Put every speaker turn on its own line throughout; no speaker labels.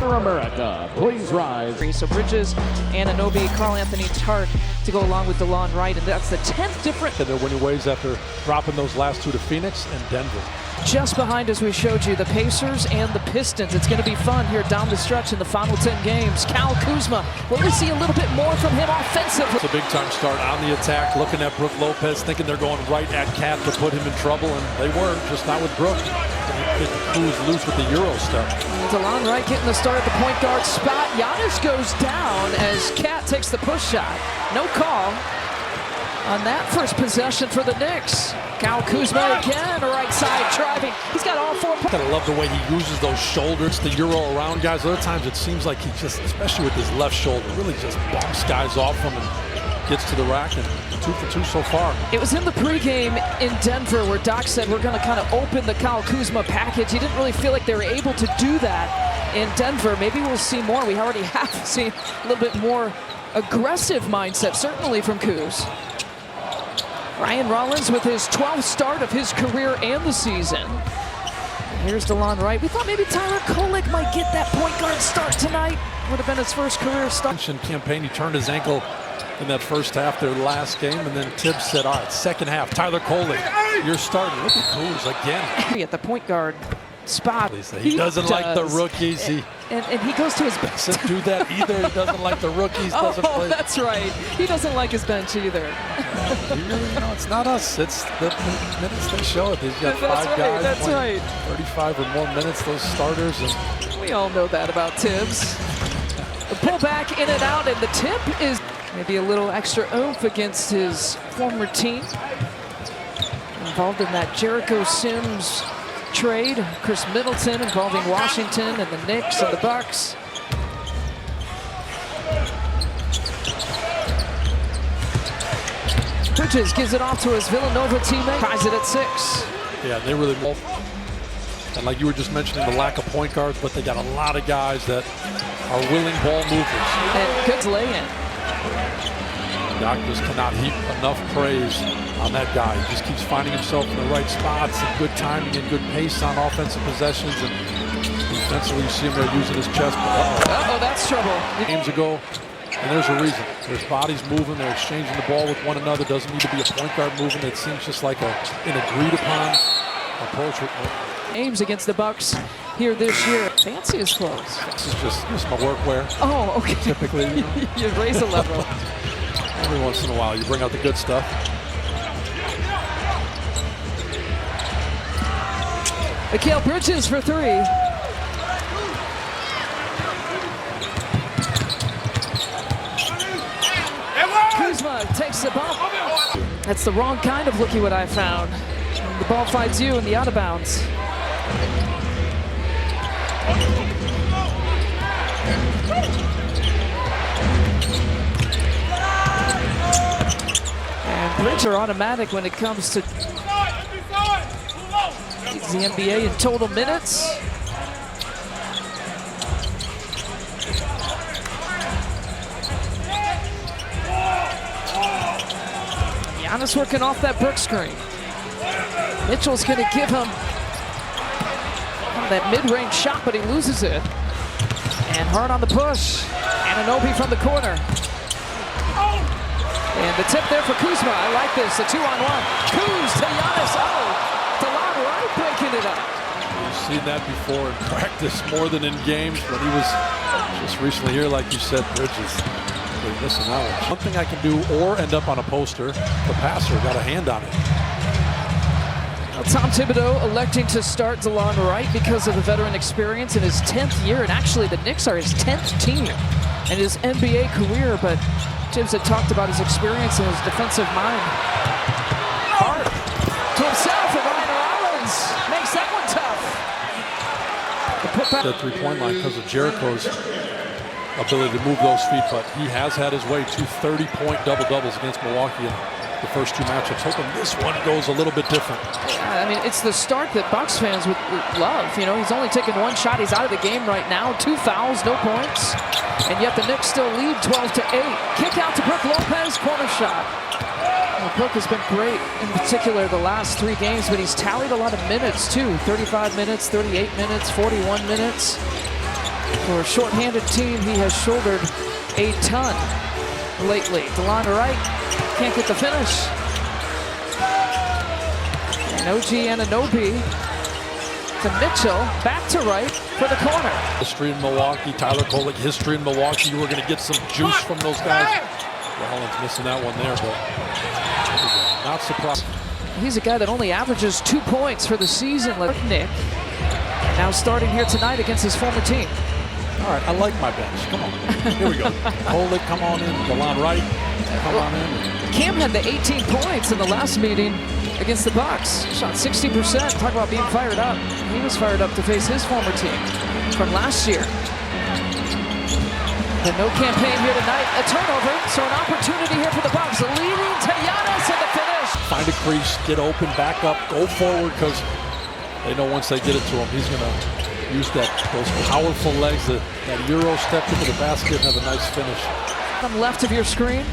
for America. Please rise.
So Bridges, Anunoby, Karl Anthony Tart to go along with DeLon Wright, and that's the 10th difference.
And they're winning ways after dropping those last two to Phoenix and Denver.
Just behind us, we showed you the Pacers and the Pistons. It's going to be fun here down the stretch in the final 10 games. Kyle Kuzma, will we see a little bit more from him offensively?
It's a big-time start on the attack, looking at Brook Lopez, thinking they're going right at Cat to put him in trouble, and they weren't, just not with Brook. Who's loose with the Euro stuff.
DeLon Wright getting the start at the point guard spot. Giannis goes down as Cat takes the push shot. No call on that first possession for the Knicks. Kyle Kuzma again, right side driving. He's got all 4 points.
I love the way he uses those shoulders, the Euro around guys. Other times it seems like he just, especially with his left shoulder, really just bumps guys off him and gets to the rack, and 2 for 2 so far.
It was in the pregame in Denver where Doc said we're going to kind of open the Kyle Kuzma package. He didn't really feel like they were able to do that in Denver. Maybe we'll see more. We already have seen a little bit more aggressive mindset, certainly from Kuz. Ryan Rollins with his 12th start of his career and the season. Here's DeLon Wright. We thought maybe Tyler Kolek might get that point guard start tonight. Would have been his first career start.
Campaign, he turned his ankle in that first half, their last game, and then Tibbs said, all right, second half, Tyler Kolek, you're starting. Look at Kuz again.
At the point guard spot.
He doesn't like the rookies.
And he goes to his bench.
Doesn't do that either. He doesn't like the rookies. Doesn't play.
That's right. He doesn't like his bench either.
It's not us. It's the minutes they show it. He's got five guys.
That's right.
35 or more minutes, those starters. And
we all know that about Tibbs. The pullback in and out, and the tip is maybe a little extra oomph against his former team. Involved in that Jericho Sims trade. Chris Middleton involving Washington and the Knicks and the Bucks. Bridges gives it off to his Villanova teammate. Ties it at 6.
Yeah, they really both. And like you were just mentioning, the lack of point guards, but they got a lot of guys that are willing ball movers.
And good lay-in.
Doc just cannot heap enough praise on that guy. He just keeps finding himself in the right spots and good timing and good pace on offensive possessions. And defensively, you see him there using his chest.
Uh-oh, that's trouble.
Games ago, and there's a reason. There's bodies moving. They're exchanging the ball with one another. Doesn't need to be a point guard moving. It seems just like an agreed-upon approach.
Games against the Bucks here this year. Fancy his clothes.
This is just my workwear.
Oh, okay.
Typically,
you raise the level.
Every once in a while, you bring out the good stuff.
Mikal Bridges for 3. Kuzma takes the bump. That's the wrong kind of looky what I found. The ball finds you in the out of bounds. And Bridges are automatic when it comes to the NBA in total minutes. Giannis working off that Brook screen. Mitchell's going to give him that mid-range shot, but he loses it. And hard on the push. Anunoby from the corner. And the tip there for Kuzma. I like this, a 2-on-1. Kuz to Giannis. Oh, DeLon Wright breaking it up.
We've seen that before in practice more than in games. When he was just recently here, like you said, Bridges, they're missing out. One thing I can do or end up on a poster, the passer got a hand on it.
Well, Tom Thibodeau electing to start DeLon Wright because of the veteran experience in his 10th year. And actually, the Knicks are his 10th team in his NBA career. But Tibbs had talked about his experience and his defensive mind. Hard to himself, and Ryan Rollins makes that one tough. The putback.
The three-point line because of Jericho's ability to move those feet, but he has had his way to 30-point double-doubles against Milwaukee in the first 2 matchups. Hoping this one goes a little bit different.
I mean, it's the start that Bucks fans would love. You know, he's only taken 1 shot. He's out of the game right now. 2 fouls, no points. And yet the Knicks still lead 12-8. Kick out to Brook Lopez, corner shot. Well, Brook has been great, in particular the last 3 games, but he's tallied a lot of minutes too. 35 minutes, 38 minutes, 41 minutes. For a short-handed team, he has shouldered a ton lately. DeLon Wright can't get the finish. And OG Anunoby to Mitchell, back to Wright for the corner.
History in Milwaukee, Tyler Kolek, history in Milwaukee. You were going to get some juice from those guys. Holland's missing that one there, but not surprised.
He's a guy that only averages 2 points for the season. Nick, now starting here tonight against his former team.
All right, I like my bench. Come on. Here we go. Kolek, come on in. DeLon Wright, come on in.
Cam had the 18 points in the last meeting against the Bucks. Shot 60%. Talk about being fired up. He was fired up to face his former team from last year. And no campaign here tonight. A turnover, so an opportunity here for the Bucks. Leading to Giannis at the finish.
Find a crease, get open, back up, go forward, because they know once they get it to him, he's going to use those powerful legs, that Euro step into the basket and have a nice finish.
On the left of your screen,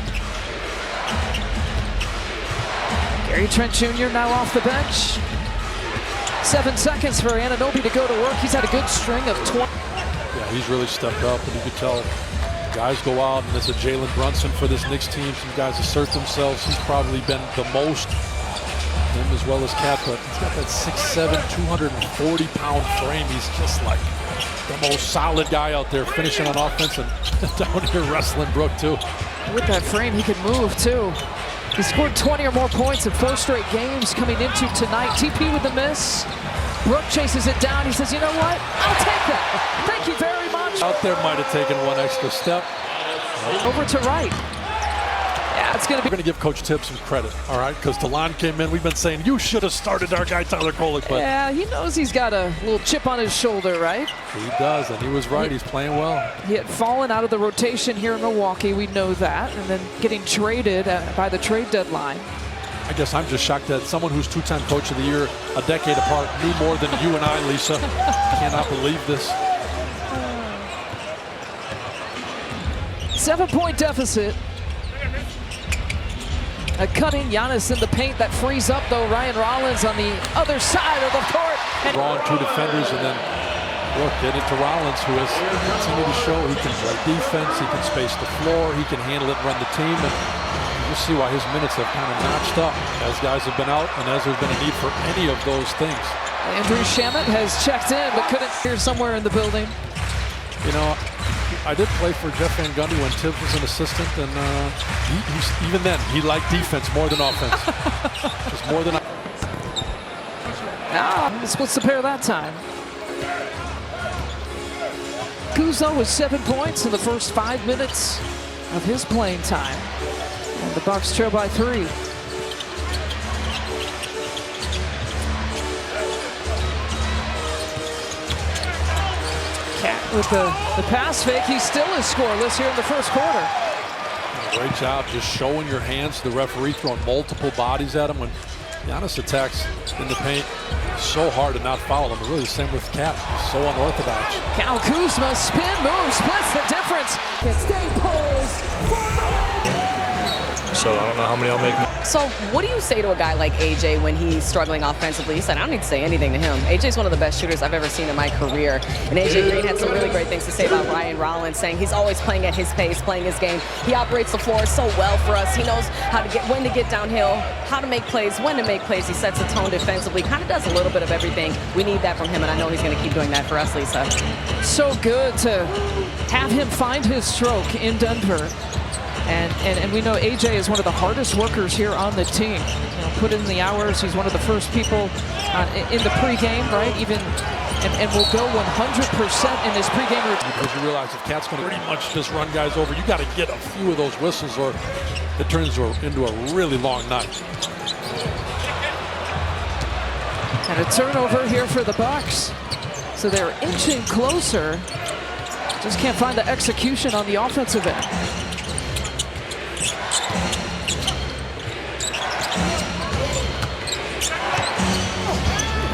Gary Trent Jr. now off the bench. 7 seconds for Anunoby to go to work. He's had a good string of 20.
Yeah, he's really stepped up, and you can tell guys go out, and it's a Jalen Brunson for this Knicks team. Some guys assert themselves. He's probably been the most, him as well as Cat, but he's got that 6'7", 240-pound frame. He's just like the most solid guy out there, finishing on offense and down here wrestling Brook too.
With that frame, he can move too. He scored 20 or more points in 4 straight games coming into tonight. TP with the miss. Brook chases it down. He says, you know what? I'll take that. Thank you very much.
Out there might have taken one extra step.
Over to Wright. Yeah, it's going to be.
We're going to give Coach Tibbs some credit, all right? Because DeLon came in. We've been saying, you should have started our guy Tyler Kolek. But
yeah, he knows he's got a little chip on his shoulder, right?
He does, and he was right. He's playing well.
He had fallen out of the rotation here in Milwaukee. We know that. And then getting traded by the trade deadline.
I guess I'm just shocked that someone who's 2-time Coach of the Year, a decade apart, knew more than you and I, Lisa. Cannot believe this.
7-point deficit. A cutting Giannis in the paint. That frees up, though, Ryan Rollins on the other side of the court.
Drawing 2 defenders, and then look, get it to Rollins, who has continued to show he can play defense, he can space the floor, he can handle it and run the team. And you'll see why his minutes have kind of notched up as guys have been out and as there's been a need for any of those things.
Andrew Shamet has checked in, but couldn't hear somewhere in the building.
You know, I did play for Jeff Van Gundy when Tibbs was an assistant, and even then, he liked defense more than offense. Just more than.
He splits the pair that time. Kuzo with 7 points in the first 5 minutes of his playing time. And the Bucks trail by 3. Cat with the pass fake. He still is scoreless here in the first quarter.
Great job just showing your hands to the referee, throwing multiple bodies at him when Giannis attacks in the paint. So hard to not foul him. Really the same with Cat. He's so unorthodox.
Kyle Kuzma spin move, splits the difference. Stay posed.
So I don't know how many I'll make.
So what do you say to a guy like AJ when he's struggling offensively? He said, I don't need to say anything to him. AJ's one of the best shooters I've ever seen in my career. And AJ Green had some really great things to say about Ryan Rollins, saying he's always playing at his pace, playing his game. He operates the floor so well for us. He knows how to when to get downhill, how to make plays, when to make plays. He sets the tone defensively, kind of does a little bit of everything. We need that from him, and I know he's going to keep doing that for us, Lisa.
So good to have him find his stroke in Denver. And we know AJ is one of the hardest workers here on the team. You know, put in the hours. He's one of the first people in the pregame, right? And will go 100% in this pregame routine.
Because you realize if Cat's going to pretty much just run guys over, you got to get a few of those whistles, or it turns into a really long night.
And a turnover here for the Bucks. So they're inching closer. Just can't find the execution on the offensive end.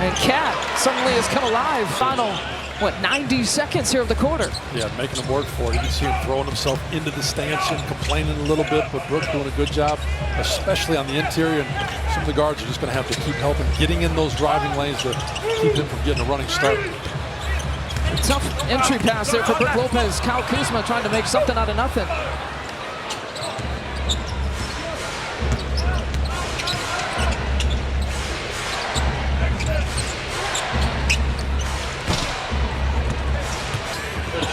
And Cat suddenly has come alive. Final, 90 seconds here of the quarter.
Yeah, making him work for it. You can see him throwing himself into the stanchion, complaining a little bit, but Brook doing a good job, especially on the interior. And some of the guards are just going to have to keep helping, getting in those driving lanes to keep him from getting a running start.
Tough entry pass there for Brook Lopez. Kyle Kuzma trying to make something out of nothing.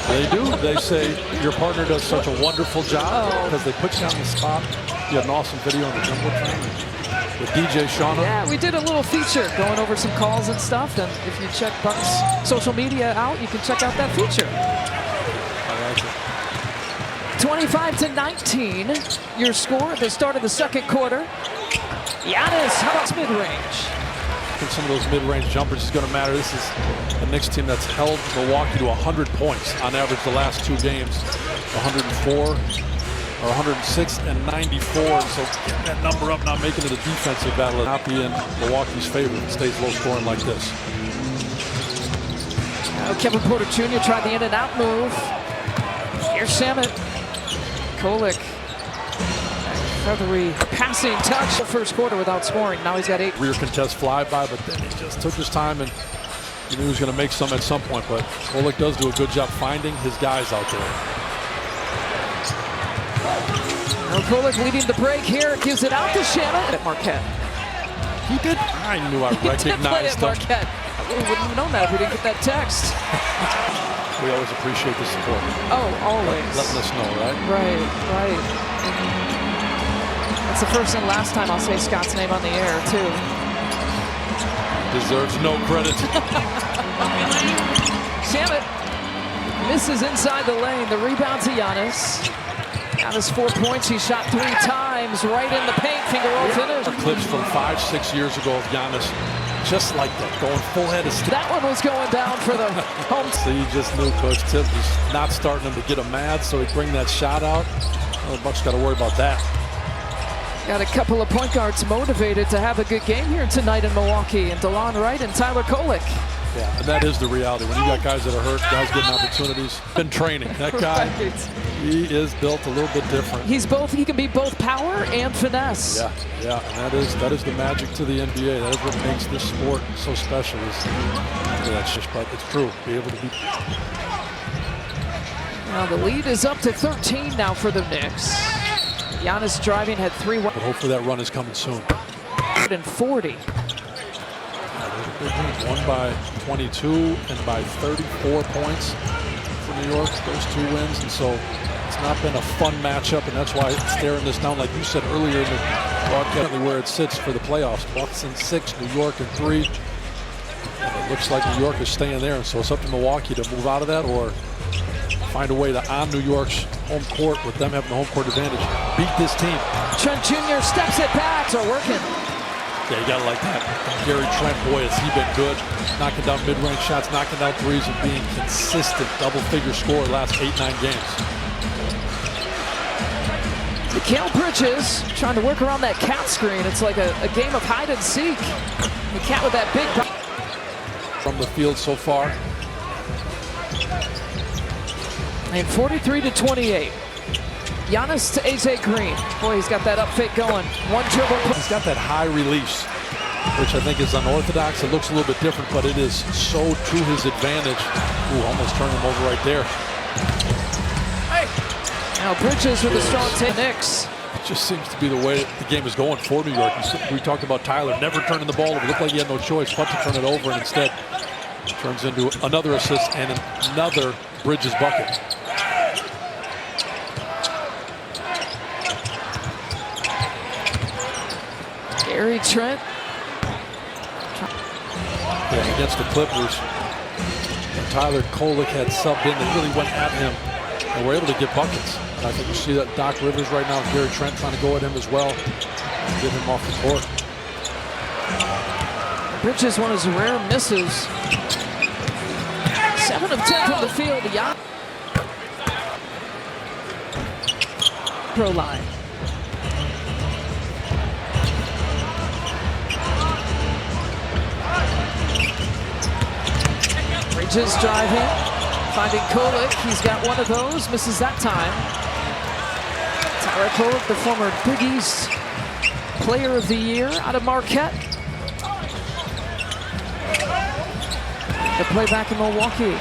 They do. They say your partner does such a wonderful job because they put you on the spot. You had an awesome video on the Jumbotron with DJ Shauna.
Yeah, we did a little feature going over some calls and stuff. And if you check Buck's social media out, you can check out that feature.
I like it.
25-19, your score at the start of the second quarter. Giannis, how about mid-range?
I think some of those mid-range jumpers is going to matter. This is a Knicks team that's held Milwaukee to 100 points on average the last two games. 104 or 106 and 94. And so getting that number up, not making it a defensive battle, not be in Milwaukee's favor. It stays low scoring like this.
Now Kevin Porter Jr. tried the in-and-out move. Here's Shamit. Kolek. Feathery passing touch the first quarter without scoring. Now he's got 8.
Rear contest flyby, but then he just took his time and he knew he was going to make some at some point. But Kolek does do a good job finding his guys out there.
Now Kolek leading the break here. Gives it out to Shamit at Marquette.
He did. I knew I recognized
He did play at
him.
Marquette. We wouldn't have known that if we didn't get that text.
We always appreciate the support.
Oh, always.
Letting us know, right?
Right, right. That's the first and last time I'll say Scott's name on the air, too.
Deserves no credit.
Shamit misses inside the lane. The rebound to Giannis. Giannis 4 points. He shot 3 times right in the paint. Finger roll finish.
Clips from 5-6 years ago of Giannis. Just like that, going full head of steam.
That one was going down for the home.
So you just knew Coach Tibbs was not starting him to get him mad, so he'd bring that shot out. Well, the Bucks got to worry about that.
Got a couple of point guards motivated to have a good game here tonight in Milwaukee, and DeLon Wright and Tyler Kolek.
Yeah, and that is the reality. When you got guys that are hurt, guys getting opportunities, been training. That guy, he is built a little bit different.
He's both. He can be both power and finesse.
Yeah, yeah, and that is the magic to the NBA. That is what makes this sport so special. That's just, but it's true. Be able to be.
Now the lead is up to 13 now for the Knicks. Giannis driving had 3.
But hopefully that run is coming soon.
140.
Won by 22 and by 34 points for New York. Those 2 wins, and so it's not been a fun matchup, and that's why it's staring this down, like you said earlier in the broadcast, where it sits for the playoffs. Bucks in 6, New York in 3. And it looks like New York is staying there, and so it's up to Milwaukee to move out of that or find a way to, on New York's home court, with them having the home court advantage, beat this team.
Trent Jr. steps it back. So working.
Yeah, you got to like that. Gary Trent, boy, has he been good. Knocking down mid-range shots, knocking down threes, and being consistent double-figure scorer the last 8-9 games.
Mikal Bridges trying to work around that cat screen. It's like a game of hide and seek. The cat with that big...
From the field so far.
And 43-28. Giannis to AJ Green. Boy, he's got that up fake going. One dribble.
He's got that high release, which I think is unorthodox. It looks a little bit different, but it is so to his advantage. Ooh, almost turned him over right there.
Now Bridges with a strong 10. Knicks.
It just seems to be the way the game is going for New York. We talked about Tyler never turning the ball over. It looked like he had no choice but to turn it over, and instead turns into another assist and another Bridges bucket.
Gary Trent.
Yeah, against the Clippers, Tyler Kolek had subbed in and really went at him and were able to get buckets. And I think you see that Doc Rivers right now, Gary Trent trying to go at him as well and get him off the court.
Bridges, one of his rare misses. 7 of 10 from the field. Pro line. Bridges driving, finding Kolek. He's got one of those, misses that time. Tyler Kolek, the former Big East Player of the Year out of Marquette. The play back in Milwaukee.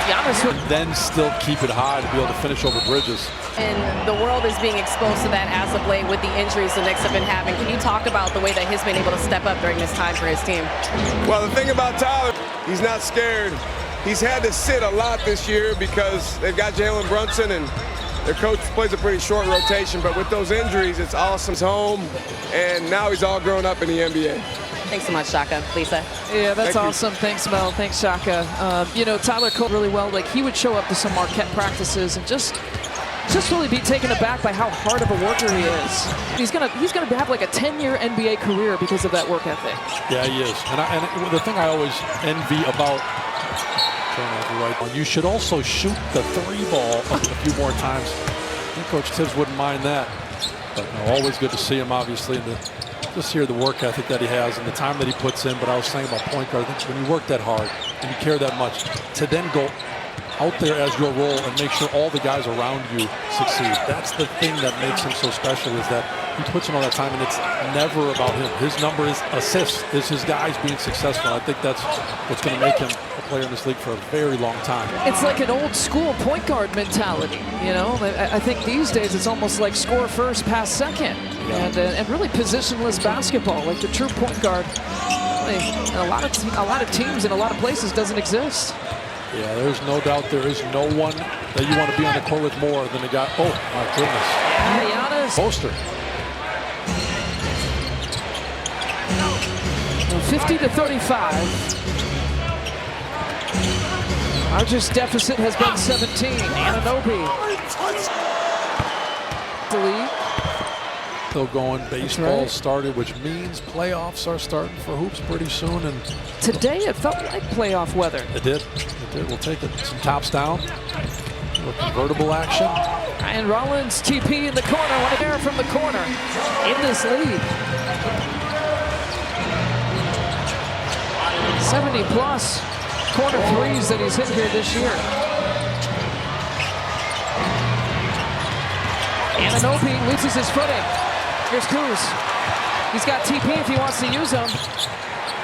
Giannis would
then still keep it high to be able to finish over Bridges.
And the world is being exposed to that as of late with the injuries the Knicks have been having. Can you talk about the way that he's been able to step up during this time for his team?
Well, the thing about Tyler, he's not scared. He's had to sit a lot this year because they've got Jalen Brunson and their coach plays a pretty short rotation. But with those injuries, it's awesome. He's home, and now he's all grown up in the NBA.
Thanks so much, Shaka. Lisa?
Yeah, that's
Thank you.
awesome. Thanks, Mel. Thanks, Shaka. You know, Tyler coped really well. Like, he would show up to some Marquette practices and just really be taken aback by how hard of a worker he is. He's gonna have like a 10-year NBA career because of that work ethic.
Yeah, he is. And the thing I always envy about you should also shoot the 3 ball a few more times. I think Coach Tibbs wouldn't mind that. But no, always good to see him, obviously, and just hear the work ethic that he has and the time that he puts in. But I was saying about point guard, I think when you work that hard and you care that much, to then go out there as your role and make sure all the guys around you succeed. That's the thing that makes him so special, is that he puts in all that time and it's never about him. His number is assists, is his guys being successful. I think that's what's going to make him a player in this league for a very long time.
It's like an old school point guard mentality, you know? I think these days it's almost like score first, pass second. And really positionless basketball, like the true point guard. A lot of teams in a lot of places doesn't exist.
Yeah, there's no doubt there is no one that you want to be on the court with more than a guy. Oh, my goodness.
Yeah, Giannis.
Poster.
50-35. Largest deficit has been 17. Anunoby. The lead.
Still going. Baseball started, which means playoffs are starting for hoops pretty soon. And
today it felt like playoff weather.
It did. It did. We'll take it. Some tops down. Convertible action.
Ryan Rollins, TP in the corner. One air from the corner in this lead. 70+ corner threes that he's hit here this year. Anunoby loses his footing. Here's Kuz. He's got TP if he wants to use him.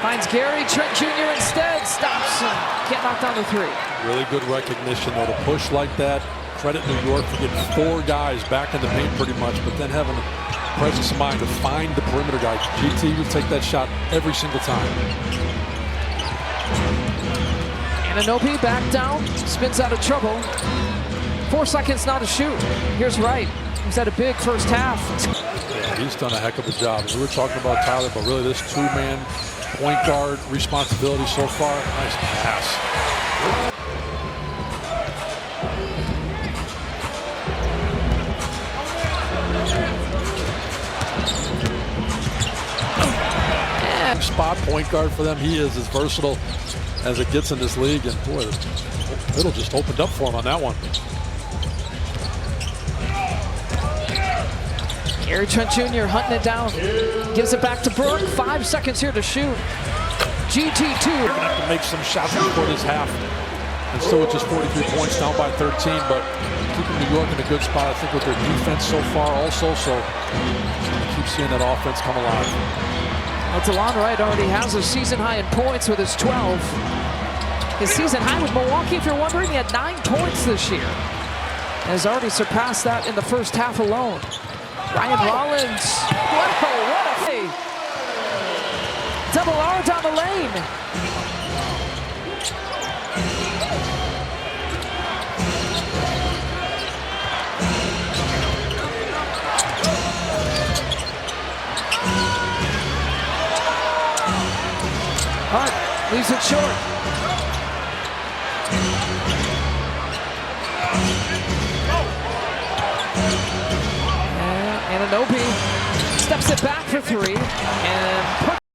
Finds Gary Trent Jr. instead. Stops and can't knock down the 3.
Really good recognition, though, to push like that. Credit New York for getting 4 guys back in the paint pretty much, but then having the presence of mind to find the perimeter guy. GT would take that shot every single time.
Anunoby back down, spins out of trouble. 4 seconds now to shoot. Here's Wright. He's had a big first half.
Yeah, he's done a heck of a job. We were talking about Tyler, but really this 2-man point guard responsibility so far. Nice pass. Spot point guard for them. He is as versatile as it gets in this league, and boy, the middle just opened up for him on that one.
Gary Trent Jr. hunting it down. Gives it back to Brooke. 5 seconds here to shoot. GT2.
They're gonna have to make some shots before this half. And still with just 43 points, down by 13, but keeping New York in a good spot, I think, with their defense so far also. So keep seeing that offense come alive.
Well, DeLon Wright already has a season high in points with his 12. His season high with Milwaukee, if you're wondering, he had 9 points this year. Has already surpassed that in the first half alone. Ryan Rollins. Whoa, what a play. Double R down the lane. Hunt leaves it short. And Anunoby steps it back for 3 and